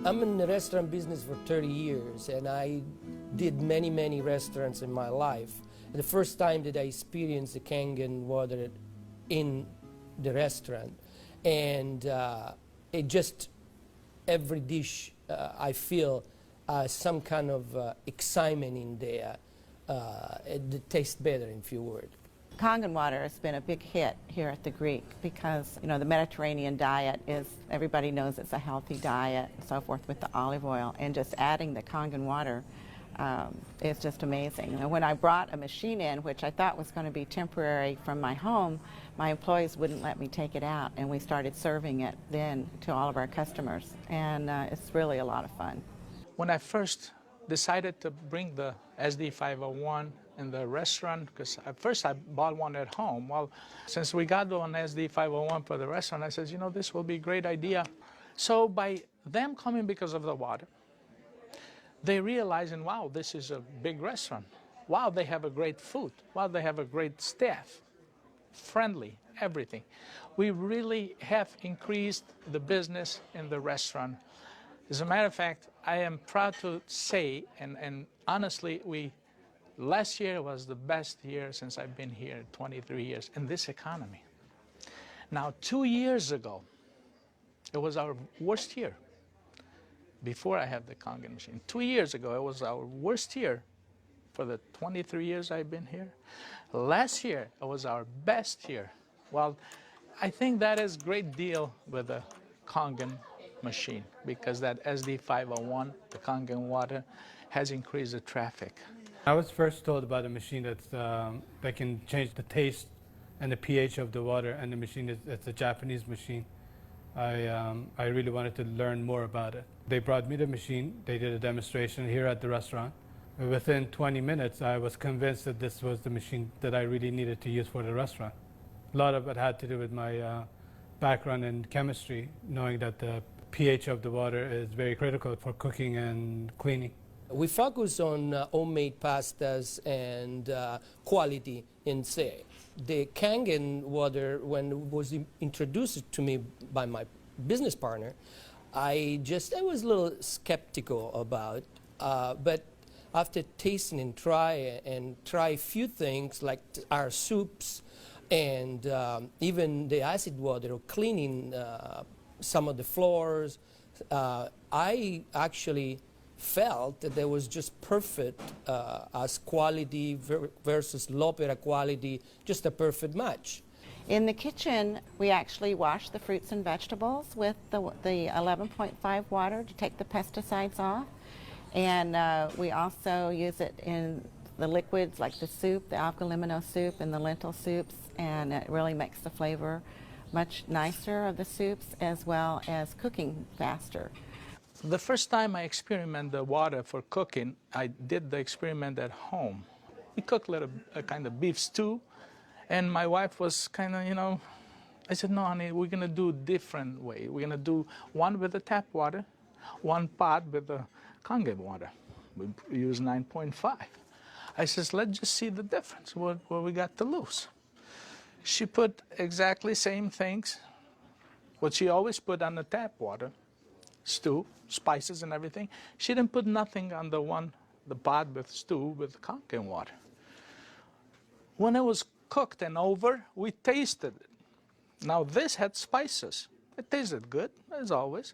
I'm in the restaurant business for 30 years, and I did many restaurants in my life. The first time that I experienced the Kangen water in the restaurant, and it just, every dish I feel some kind of excitement in there. It tastes better, in few words. Kangen water has been a big hit here at the Greek because, you know, the Mediterranean diet is, everybody knows it's a healthy diet and so forth with the olive oil, and just adding the Kangen water is just amazing. And when I brought a machine in, which I thought was going to be temporary from my home, my employees wouldn't let me take it out, and we started serving it then to all of our customers, and it's really a lot of fun. When I first decided to bring the SD501 in the restaurant, because at first I bought one at home. Well, since we got one SD501 for the restaurant, I said, you know, this will be a great idea. So by them coming because of the water, they realizing, wow, this is a big restaurant. Wow, they have a great food. Wow, they have a great staff, friendly, everything. We really have increased the business in the restaurant. As a matter of fact, I am proud to say, and honestly, last year was the best year since I've been here, 23 years, in this economy. Now, 2 years ago, it was our worst year, before I had the Kangen machine. 2 years ago, it was our worst year for the 23 years I've been here. Last year, it was our best year. Well, I think that is a great deal with the Kangen machine, because that SD501, the Kangen water, has increased the traffic. I was first told about a machine that can change the taste and the pH of the water, and the machine it's a Japanese machine. I really wanted to learn more about it. They brought me the machine, they did a demonstration here at the restaurant. Within 20 minutes, I was convinced that this was the machine that I really needed to use for the restaurant. A lot of it had to do with my background in chemistry, knowing that the pH of the water is very critical for cooking and cleaning. We focus on homemade pastas and quality in say. The Kangen water, when it was introduced to me by my business partner, I was a little skeptical about, but after tasting and try a few things like our soups and even the acid water or cleaning some of the floors, I actually felt that there was just perfect as quality versus l'opera quality, just a perfect match. In the kitchen, we actually wash the fruits and vegetables with the 11.5 water to take the pesticides off. And we also use it in the liquids like the soup, the algalimino soup and the lentil soups, and it really makes the flavor much nicer of the soups, as well as cooking faster. The first time I experimented the water for cooking, I did the experiment at home. We cooked a kind of beef stew, and my wife was kind of, you know, I said, no, honey, we're going to do a different way. We're going to do one with the tap water, one pot with the Kangen water. We use 9.5. I says, let's just see the difference, what we got to lose. She put exactly same things, what she always put on the tap water, stew, spices and everything. She didn't put nothing on the pot with stew with Kangen water. When it was cooked and over, we tasted it. Now this had spices. It tasted good, as always.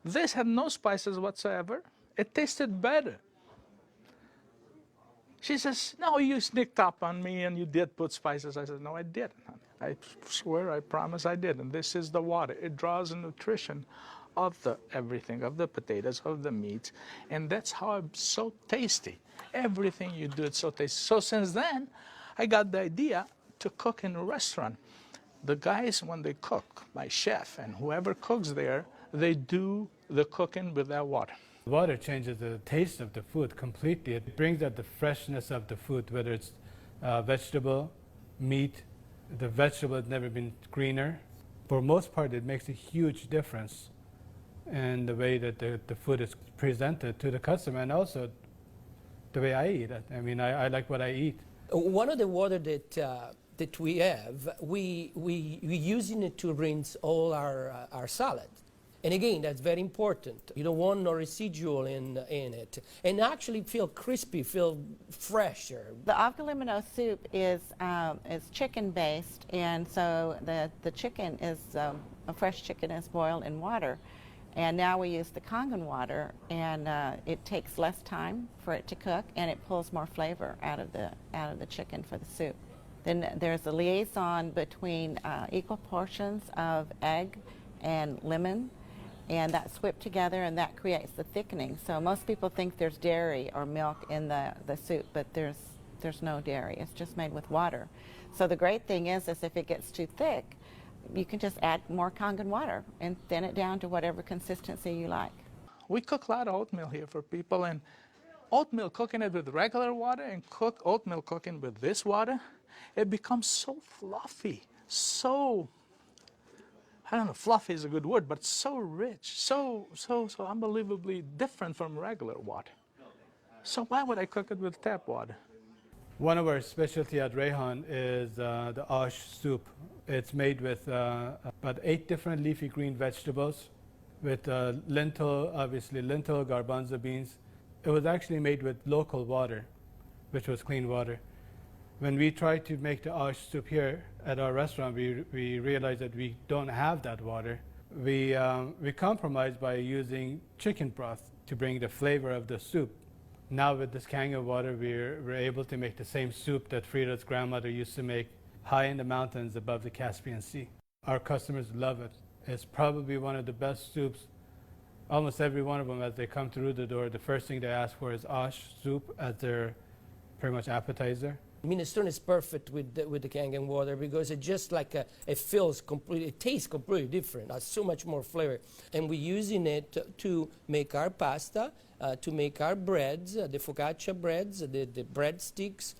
This had no spices whatsoever. It tasted better. She says, no, you sneaked up on me and you did put spices. I said, no, I didn't, honey. I swear, I promise I didn't. This is the water. It draws the nutrition of the everything, of the potatoes, of the meat, and that's how it's so tasty. Everything you do, it's so tasty. So since then, I got the idea to cook in a restaurant. The guys, when they cook, my chef and whoever cooks there, they do the cooking with that water. Water changes the taste of the food completely. It brings out the freshness of the food, whether it's vegetable, meat. The vegetable has never been greener. For most part, it makes a huge difference in the way that the food is presented to the customer, and also the way I eat it. I mean, I like what I eat. One of the water that we have, we using it to rinse all our salad. And again, that's very important. You don't want no residual in it. And actually feel crispy, feel fresher. The avgalimino soup is chicken-based, and so the chicken is, a fresh chicken is boiled in water. And now we use the Kangen water, and it takes less time for it to cook, and it pulls more flavor out of the chicken for the soup. Then there's a liaison between equal portions of egg and lemon, and that's whipped together, and that creates the thickening. So most people think there's dairy or milk in the soup, but there's no dairy. It's just made with water. So the great thing is if it gets too thick, you can just add more Kangen water and thin it down to whatever consistency you like. We cook a lot of oatmeal here for people, and oatmeal, cooking it with regular water and oatmeal cooking with this water, it becomes so fluffy, so, I don't know, fluffy is a good word, but so rich, so unbelievably different from regular water. So why would I cook it with tap water? One of our specialty at Rehan is the ash soup. It's made with about 8 different leafy green vegetables, with lentil, obviously lentil, garbanzo beans. It was actually made with local water, which was clean water. When we tried to make the ash soup here at our restaurant, we realized that we don't have that water. We compromised by using chicken broth to bring the flavor of the soup. Now with this Kangen water, we're able to make the same soup that Frida's grandmother used to make high in the mountains above the Caspian Sea. Our customers love it. It's probably one of the best soups. Almost every one of them, as they come through the door, the first thing they ask for is ash soup as their pretty much appetizer. Minestrone is perfect with the Kangen water because it just like it feels completely, it tastes completely different. Has so much more flavor, and we're using it to make our pasta, to make our breads, the focaccia breads, the breadsticks.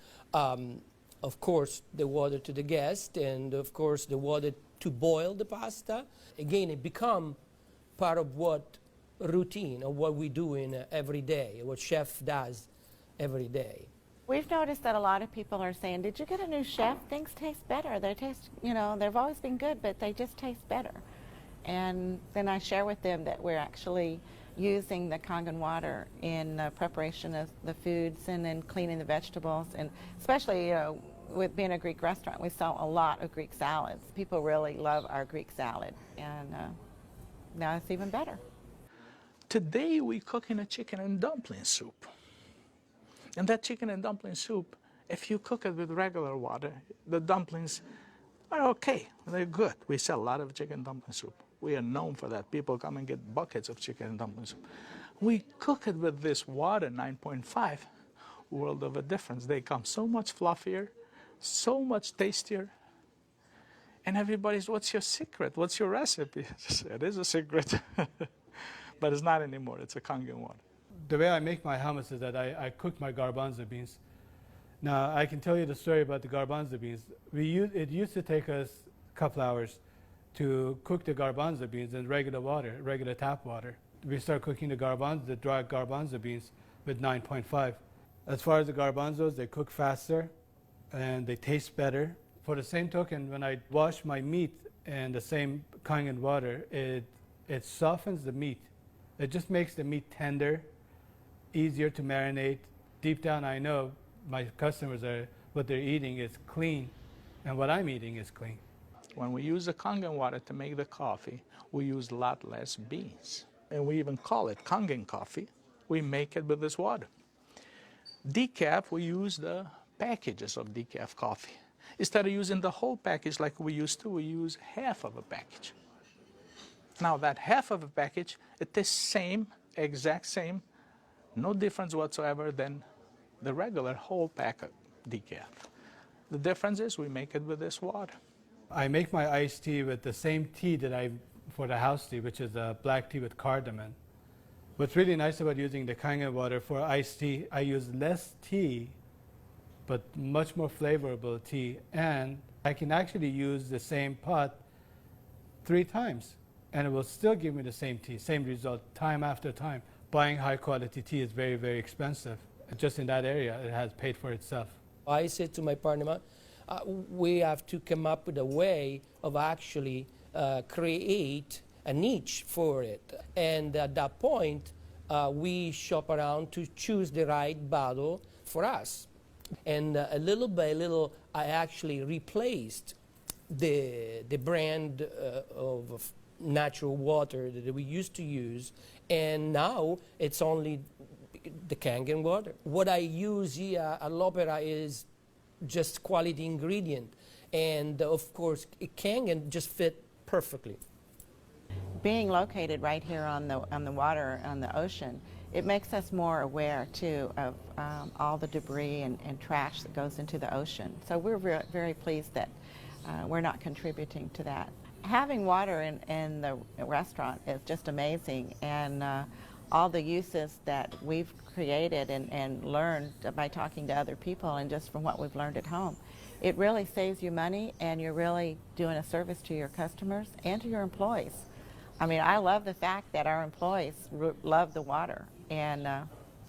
Of course, the water to the guest, and of course the water to boil the pasta. Again, it become part of what routine of what we do in every day, what chef does every day. We've noticed that a lot of people are saying, did you get a new chef? Things taste better. They taste, they've always been good, but they just taste better. And then I share with them that we're actually using the Kangen water in preparation of the foods and in cleaning the vegetables. And especially, with being a Greek restaurant, we sell a lot of Greek salads. People really love our Greek salad. And now it's even better. Today we're cooking a chicken and dumpling soup. And that chicken and dumpling soup, if you cook it with regular water, the dumplings are okay. They're good. We sell a lot of chicken dumpling soup. We are known for that. People come and get buckets of chicken and dumpling soup. We cook it with this water, 9.5, world of a difference. They come so much fluffier, so much tastier. And everybody's, what's your secret? What's your recipe? It is a secret. But it's not anymore. It's a Kangen water. The way I make my hummus is that I cook my garbanzo beans. Now, I can tell you the story about the garbanzo beans. It used to take us a couple hours to cook the garbanzo beans in regular water, regular tap water. We start cooking the dry garbanzo beans with 9.5. As far as the garbanzos, they cook faster and they taste better. For the same token, when I wash my meat in the same Kangen water, it softens the meat. It just makes the meat tender, easier to marinate. Deep down, I know my customers what they're eating is clean, and what I'm eating is clean. When we use the Kangen water to make the coffee, we use a lot less beans. And we even call it Kangen coffee. We make it with this water. Decaf, we use the packages of decaf coffee. Instead of using the whole package like we used to, we use half of a package. Now that half of a package, it is same, exact same, no difference whatsoever than the regular whole pack of decaf. The difference is we make it with this water. I make my iced tea with the same tea that for the house tea, which is a black tea with cardamom. What's really nice about using the Kangen water for iced tea, I use less tea, but much more flavorful tea, and I can actually use the same pot 3 times, and it will still give me the same tea, same result, time after time. Buying high quality tea is very, very expensive. Just in that area, it has paid for itself. I said to my partner, we have to come up with a way of actually create a niche for it. And at that point, we shop around to choose the right bottle for us. And little by little, I actually replaced the brand of natural water that we used to use, and now it's only the Kangen water. What I use here at L'Opera is just quality ingredient, and of course, Kangen just fit perfectly. Being located right here on the water, on the ocean, it makes us more aware too of all the debris and trash that goes into the ocean. So we're very pleased that we're not contributing to that. Having water in the restaurant is just amazing, and all the uses that we've created and learned by talking to other people and just from what we've learned at home, it really saves you money, and you're really doing a service to your customers and to your employees. I mean, I love the fact that our employees love the water, and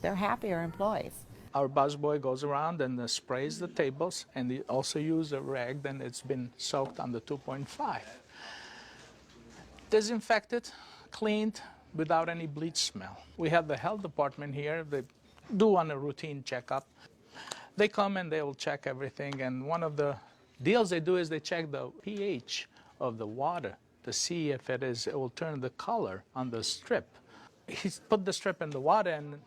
they're happier employees. Our busboy goes around and sprays the tables, and they also use a rag, then it's been soaked on the 2.5. Disinfected, cleaned, without any bleach smell. We have the health department here. They do on a routine checkup. They come and they will check everything, and one of the deals they do is they check the pH of the water to see if it will turn the color on the strip. He put the strip in the water, and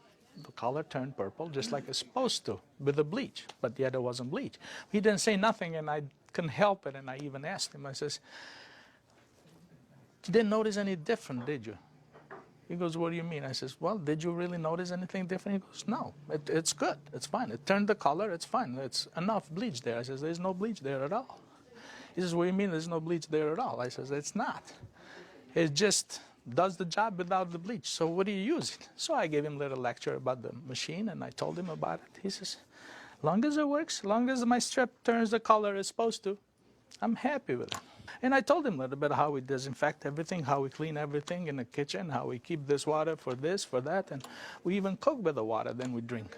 the color turned purple, just like it's supposed to, with the bleach, but yet it wasn't bleach. He didn't say nothing, and I couldn't help it, and I even asked him, I says, "You didn't notice any different, did you?" He goes, "What do you mean?" I says, "Well, did you really notice anything different?" He goes, "No, it's good, it's fine. It turned the color, it's fine. It's enough bleach there." I says, "There's no bleach there at all." He says, "What do you mean there's no bleach there at all?" I says, "It's not. It just does the job without the bleach. So what do you use it?" So I gave him a little lecture about the machine, and I told him about it. He says, "Long as it works, long as my strip turns the color it's supposed to, I'm happy with it." And I told him a little bit how we disinfect everything, how we clean everything in the kitchen, how we keep this water for this, for that, and we even cook with the water, then we drink.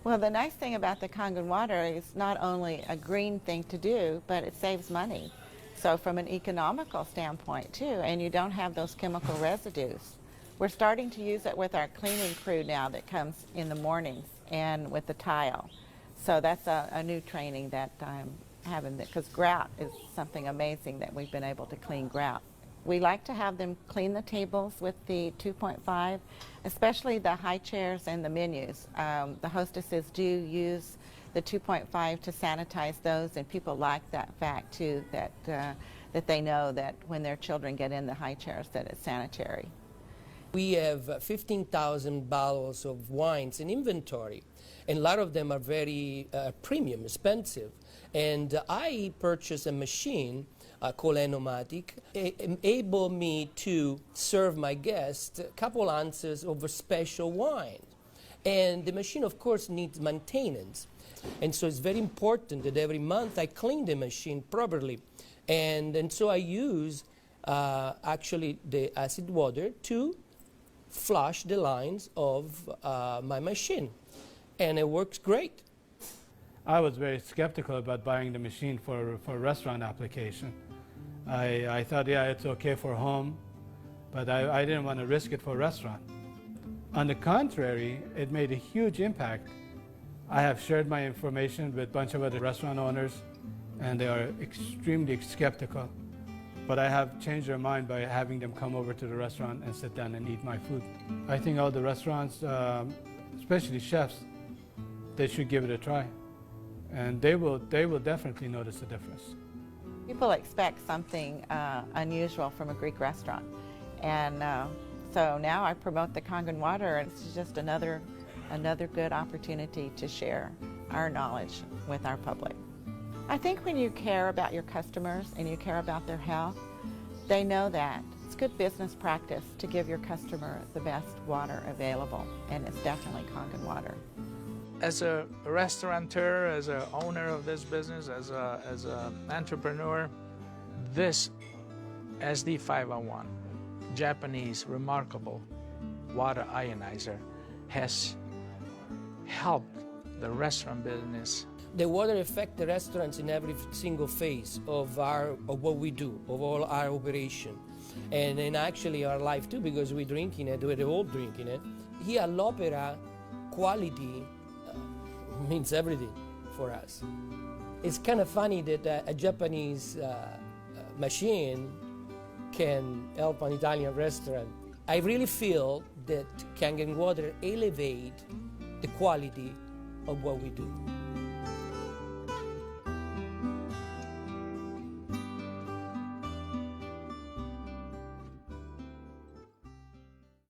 Well, the nice thing about the Kangen water is not only a green thing to do, but it saves money. So from an economical standpoint too, and you don't have those chemical residues. We're starting to use it with our cleaning crew now that comes in the mornings and with the tile. So that's a new training that I'm having, because grout is something amazing that we've been able to clean grout. We like to have them clean the tables with the 2.5, especially the high chairs and the menus. The hostesses do use the 2.5 to sanitize those, and people like that fact too, that they know that when their children get in the high chairs that it's sanitary. We have 15,000 bottles of wines in inventory, and a lot of them are very premium, expensive. And I purchased a machine called Enomatic, able me to serve my guests a couple ounces of a special wine. And the machine, of course, needs maintenance. And so it's very important that every month I clean the machine properly. And so I use actually the acid water to flush the lines of my machine. And it works great. I was very skeptical about buying the machine for restaurant application. I thought, yeah, it's okay for home, but I didn't want to risk it for restaurant. On the contrary, it made a huge impact. I have shared my information with a bunch of other restaurant owners, and they are extremely skeptical. But I have changed their mind by having them come over to the restaurant and sit down and eat my food. I think all the restaurants, especially chefs, they should give it a try. And they will definitely notice the difference. People expect something unusual from a Greek restaurant. And so now I promote the Kangen water, and it's just another good opportunity to share our knowledge with our public. I think when you care about your customers and you care about their health, they know that. It's good business practice to give your customer the best water available, and it's definitely Kangen water. As a restaurateur, as an owner of this business, as an entrepreneur, this SD501, Japanese remarkable water ionizer, has helped the restaurant business. The water affects the restaurants in every single phase of what we do, of all our operation. and in actually our life too, because we're drinking it, we're all drinking it. Here at l'Opera, quality means everything for us. It's kind of funny that a Japanese machine can help an Italian restaurant. I really feel that Kangen Water elevate the quality of what we do.